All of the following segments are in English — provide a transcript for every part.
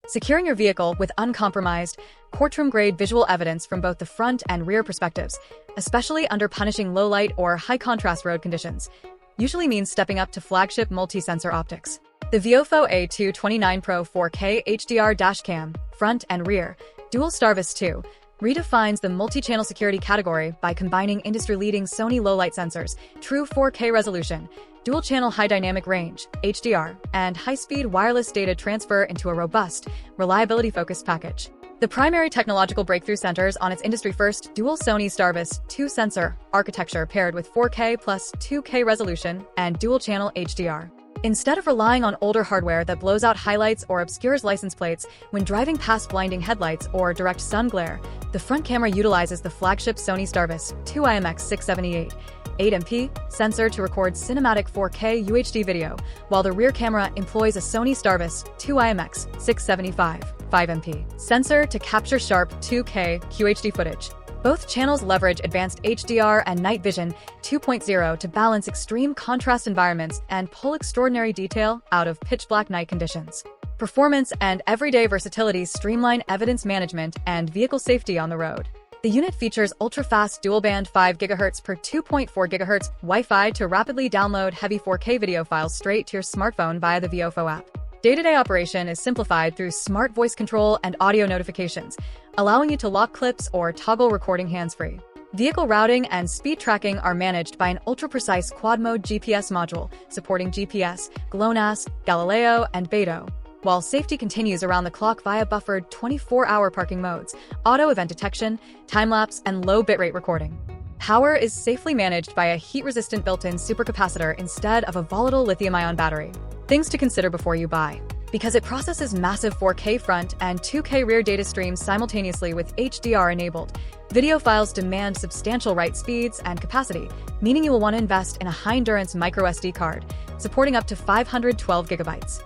securing your vehicle with uncompromised, courtroom-grade visual evidence from both the front and rear perspectives, especially under punishing low-light or high-contrast road conditions, usually means stepping up to flagship multi-sensor optics. The VIOFO A229 Pro 4K HDR Dash Cam, front and rear, dual STARVIS 2, redefines the multi-channel security category by combining industry-leading Sony low-light sensors, true 4K resolution, dual-channel high dynamic range, HDR, and high-speed wireless data transfer into a robust, reliability-focused package. The primary technological breakthrough centers on its industry-first dual Sony STARVIS 2 sensor architecture paired with 4K plus 2K resolution and dual-channel HDR. Instead of relying on older hardware that blows out highlights or obscures license plates when driving past blinding headlights or direct sun glare, the front camera utilizes the flagship Sony STARVIS 2 IMX678 8MP sensor to record cinematic 4K UHD video, while the rear camera employs a Sony STARVIS 2 IMX675 5MP sensor to capture sharp 2K QHD footage. Both channels leverage advanced HDR and night vision 2.0 to balance extreme contrast environments and pull extraordinary detail out of pitch-black night conditions. Performance and everyday versatility streamline evidence management and vehicle safety on the road. The unit features ultra-fast dual-band 5 GHz per 2.4 GHz Wi-Fi to rapidly download heavy 4K video files straight to your smartphone via the VIOFO app. Day-to-day operation is simplified through smart voice control and audio notifications, allowing you to lock clips or toggle recording hands-free. Vehicle routing and speed tracking are managed by an ultra-precise quad-mode GPS module supporting GPS, GLONASS, Galileo, and Beidou, while safety continues around the clock via buffered 24-hour parking modes, auto event detection, time-lapse, and low bitrate recording. Power is safely managed by a heat-resistant built-in supercapacitor instead of a volatile lithium-ion battery. Things to consider before you buy. Because it processes massive 4K front and 2K rear data streams simultaneously with HDR enabled, video files demand substantial write speeds and capacity, meaning you will want to invest in a high-endurance microSD card, supporting up to 512 gigabytes.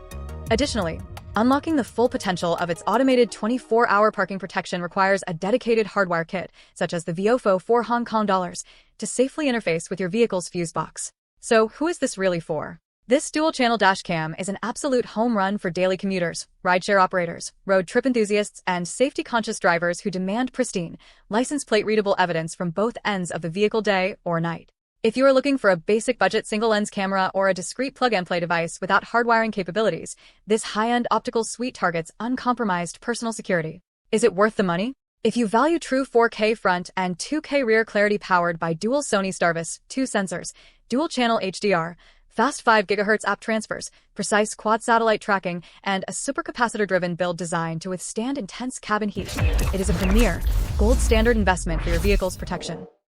Additionally, unlocking the full potential of its automated 24-hour parking protection requires a dedicated hardware kit, such as the VIOFO 4 Hong Kong dollars, to safely interface with your vehicle's fuse box. So, who is this really for? This dual-channel dash cam is an absolute home run for daily commuters, rideshare operators, road trip enthusiasts, and safety-conscious drivers who demand pristine, license plate-readable evidence from both ends of the vehicle day or night. If you are looking for a basic budget single-lens camera or a discrete plug-and-play device without hardwiring capabilities, this high-end optical suite targets uncompromised personal security. Is it worth the money? If you value true 4K front and 2K rear clarity powered by dual Sony STARVIS 2 sensors, dual-channel HDR, fast 5 GHz app transfers, precise quad satellite tracking, and a supercapacitor-driven build designed to withstand intense cabin heat, it is a premier, gold standard investment for your vehicle's protection.